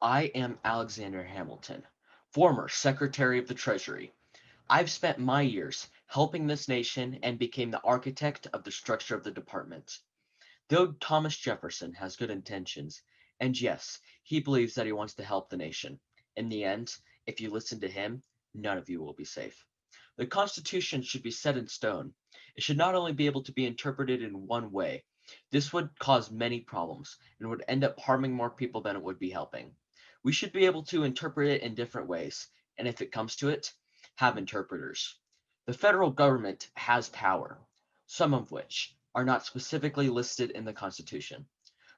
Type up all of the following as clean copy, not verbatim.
I am Alexander Hamilton, former Secretary of the Treasury. I've spent my years helping this nation and became the architect of the structure of the department. Though Thomas Jefferson has good intentions, and yes, he believes that he wants to help the nation, in the end, if you listen to him, none of you will be safe. The Constitution should be set in stone. It should not only be able to be interpreted in one way. This would cause many problems and would end up harming more people than it would be helping. We should be able to interpret it in different ways, and if it comes to it, have interpreters. The federal government has power, some of which are not specifically listed in the Constitution.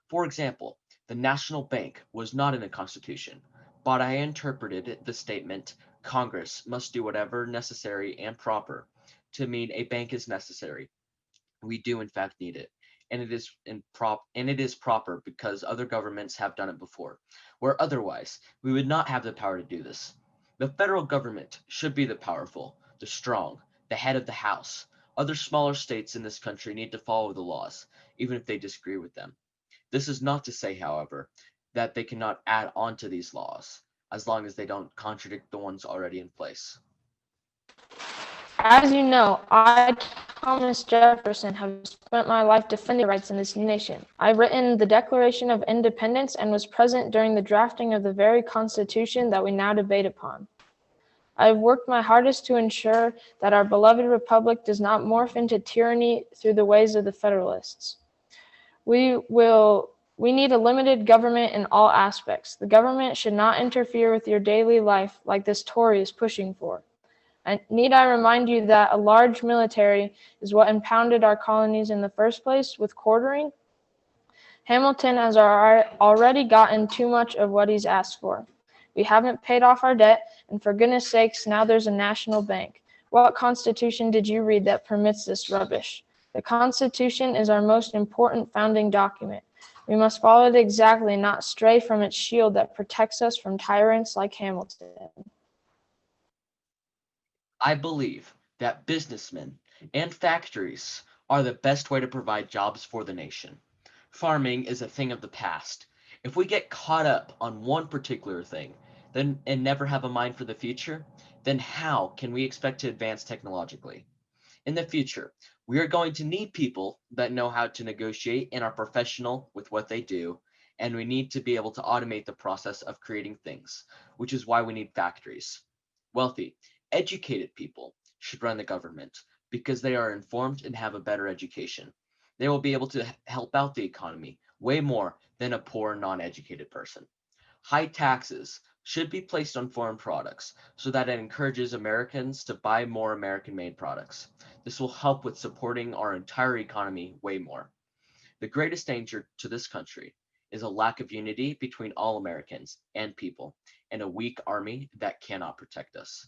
For example, the National Bank was not in the Constitution, but I interpreted the statement Congress must do whatever necessary and proper to mean a bank is necessary. We do in fact need it, and it is proper because other governments have done it before, where otherwise we would not have the power to do this. The federal government should be the powerful, the strong, the head of the house. Other smaller states in this country need to follow the laws, even if they disagree with them. This is not to say, however, that they cannot add on to these laws, as long as they don't contradict the ones already in place. As you know, I, Thomas Jefferson, have spent my life defending the rights in this nation. I've written the Declaration of Independence and was present during the drafting of the very Constitution that we now debate upon. I have worked my hardest to ensure that our beloved republic does not morph into tyranny through the ways of the Federalists. We need a limited government in all aspects. The government should not interfere with your daily life like this Tory is pushing for. Need I remind you that a large military is what impounded our colonies in the first place with quartering? Hamilton has already gotten too much of what he's asked for. We haven't paid off our debt, and for goodness sakes, now there's a national bank. What constitution did you read that permits this rubbish? The Constitution is our most important founding document. We must follow it exactly and not stray from its shield that protects us from tyrants like Hamilton. I believe that businessmen and factories are the best way to provide jobs for the nation. Farming is a thing of the past. If we get caught up on one particular thing then and never have a mind for the future, then how can we expect to advance technologically? In the future, we are going to need people that know how to negotiate and are professional with what they do, and we need to be able to automate the process of creating things, which is why we need factories. Wealthy, educated people should run the government because they are informed and have a better education. They will be able to help out the economy way more than a poor, non educated person. High taxes should be placed on foreign products so that it encourages Americans to buy more American made products. This will help with supporting our entire economy way more. The greatest danger to this country is a lack of unity between all Americans and people, and a weak army that cannot protect us.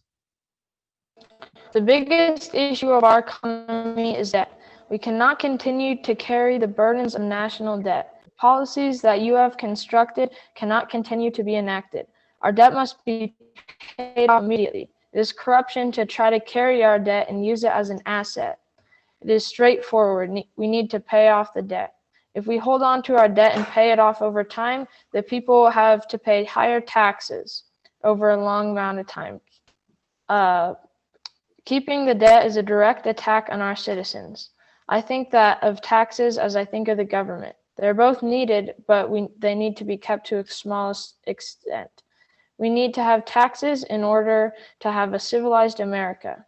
The biggest issue of our economy is debt. We cannot continue to carry the burdens of national debt. Policies that you have constructed cannot continue to be enacted. Our debt must be paid off immediately. It is corruption to try to carry our debt and use it as an asset. It is straightforward. We need to pay off the debt. If we hold on to our debt and pay it off over time, the people will have to pay higher taxes over a long amount of time. Uh, Keeping the debt is a direct attack on our citizens. I think that of taxes as I think of the government. They're both needed, but they need to be kept to a smallest extent. We need to have taxes in order to have a civilized America.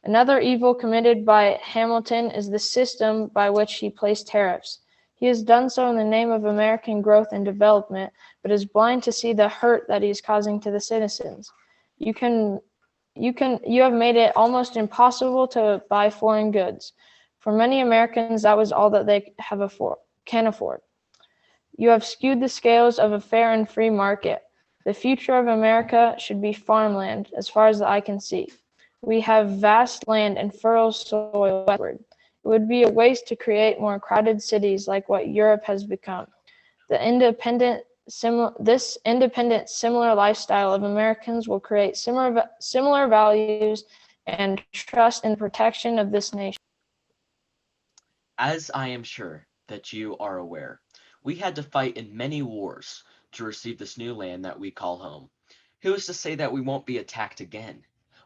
Another evil committed by Hamilton is the system by which he placed tariffs. He has done so in the name of American growth and development, but is blind to see the hurt that he is causing to the citizens. You can you have made it almost impossible to buy foreign goods. For many Americans, that was all that they can afford. You have skewed the scales of a fair and free market. The future of America should be farmland, as far as the eye can see. We have vast land and fertile soil westward. It would be a waste to create more crowded cities like what Europe has become. This independent, similar lifestyle of Americans will create similar values and trust in the protection of this nation. As I am sure that you are aware, we had to fight in many wars to receive this new land that we call home? Who is to say that we won't be attacked again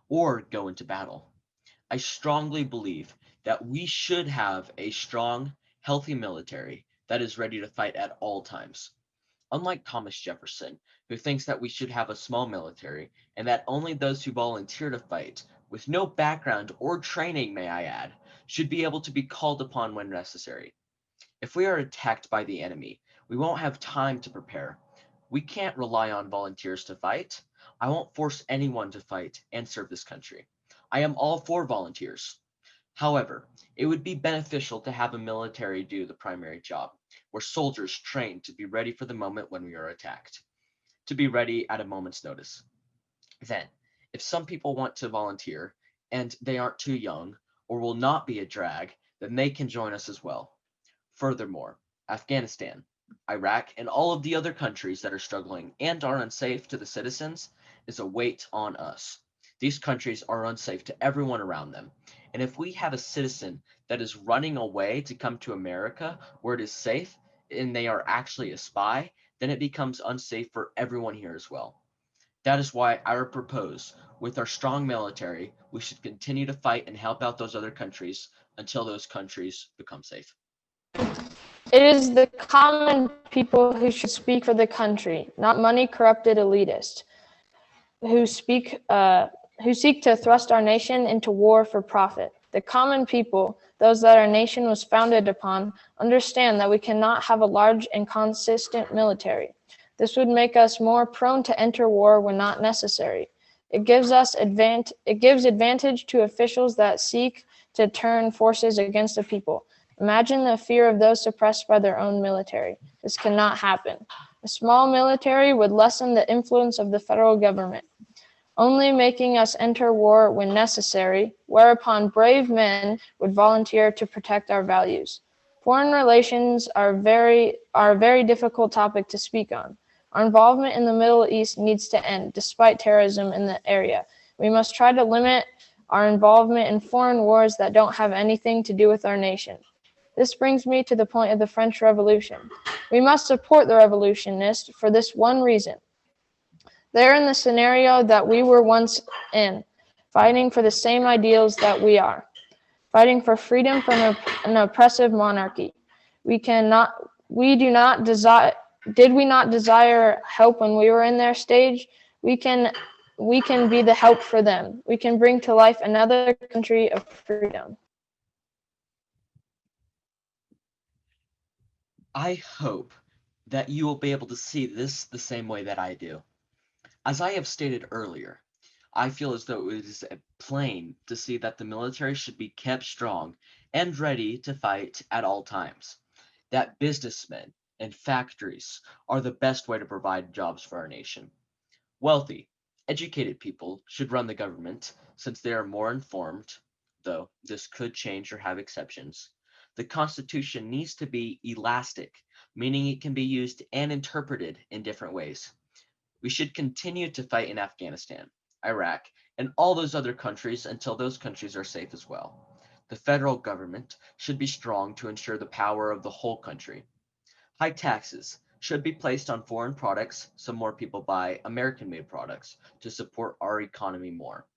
or go into battle? I strongly believe that we should have a strong, healthy military that is ready to fight at all times. Unlike Thomas Jefferson, who thinks that we should have a small military and that only those who volunteer to fight, with no background or training, may I add, should be able to be called upon when necessary. If we are attacked by the enemy, we won't have time to prepare. We can't rely on volunteers to fight. I won't force anyone to fight and serve this country. I am all for volunteers. However, it would be beneficial to have a military do the primary job, where soldiers train to be ready for the moment when we are attacked, to be ready at a moment's notice. Then, if some people want to volunteer and they aren't too young or will not be a drag, then they can join us as well. Furthermore, Afghanistan, Iraq, and all of the other countries that are struggling and are unsafe to the citizens is a weight on us. These countries are unsafe to everyone around them. And if we have a citizen that is running away to come to America where it is safe and they are actually a spy, then it becomes unsafe for everyone here as well. That is why I would propose, with our strong military, we should continue to fight and help out those other countries until those countries become safe. It is the common people who should speak for the country, not money-corrupted elitists who seek to thrust our nation into war for profit. The common people, those that our nation was founded upon, understand that we cannot have a large and consistent military. This would make us more prone to enter war when not necessary. It gives advantage to officials that seek to turn forces against the people. Imagine the fear of those suppressed by their own military. This cannot happen. A small military would lessen the influence of the federal government, only making us enter war when necessary, whereupon brave men would volunteer to protect our values. Foreign relations are a very difficult topic to speak on. Our involvement in the Middle East needs to end, despite terrorism in the area. We must try to limit our involvement in foreign wars that don't have anything to do with our nation. This brings me to the point of the French Revolution. We must support the revolutionists for this one reason. They're in the scenario that we were once in, fighting for the same ideals that we are, fighting for freedom from an oppressive monarchy. We do not desire, did we not desire help when we were in their stage? We can be the help for them. We can bring to life another country of freedom. I hope that you will be able to see this the same way that I do. As I have stated earlier, I feel as though it is plain to see that the military should be kept strong and ready to fight at all times. That businessmen and factories are the best way to provide jobs for our nation. Wealthy, educated people should run the government since they are more informed, though this could change or have exceptions. The Constitution needs to be elastic, meaning it can be used and interpreted in different ways. We should continue to fight in Afghanistan, Iraq, and all those other countries until those countries are safe as well. The federal government should be strong to ensure the power of the whole country. High taxes should be placed on foreign products so more people buy American-made products to support our economy more.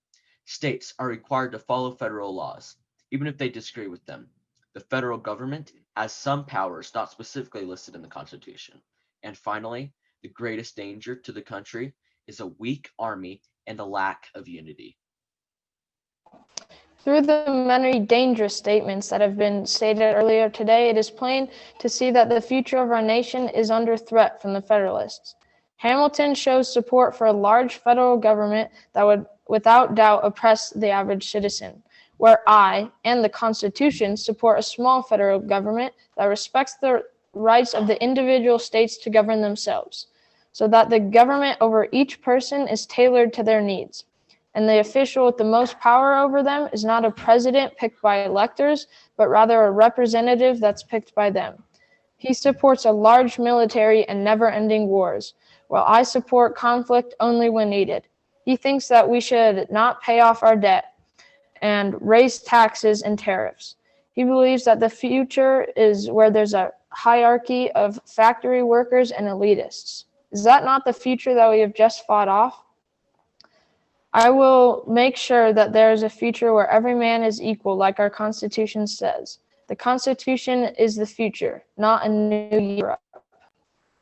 States are required to follow federal laws, even if they disagree with them. The federal government has some powers not specifically listed in the Constitution. And finally, the greatest danger to the country is a weak army and a lack of unity. Through the many dangerous statements that have been stated earlier today, it is plain to see that the future of our nation is under threat from the Federalists. Hamilton shows support for a large federal government that would without doubt oppress the average citizen, where I and the Constitution support a small federal government that respects the rights of the individual states to govern themselves, so that the government over each person is tailored to their needs. And the official with the most power over them is not a president picked by electors, but rather a representative that's picked by them. He supports a large military and never-ending wars, while I support conflict only when needed. He thinks that we should not pay off our debt and raise taxes and tariffs. He believes that the future is where there's a hierarchy of factory workers and elitists. Is that not the future that we have just fought off? I will make sure that there is a future where every man is equal, like our Constitution says. The Constitution is the future, not a new era.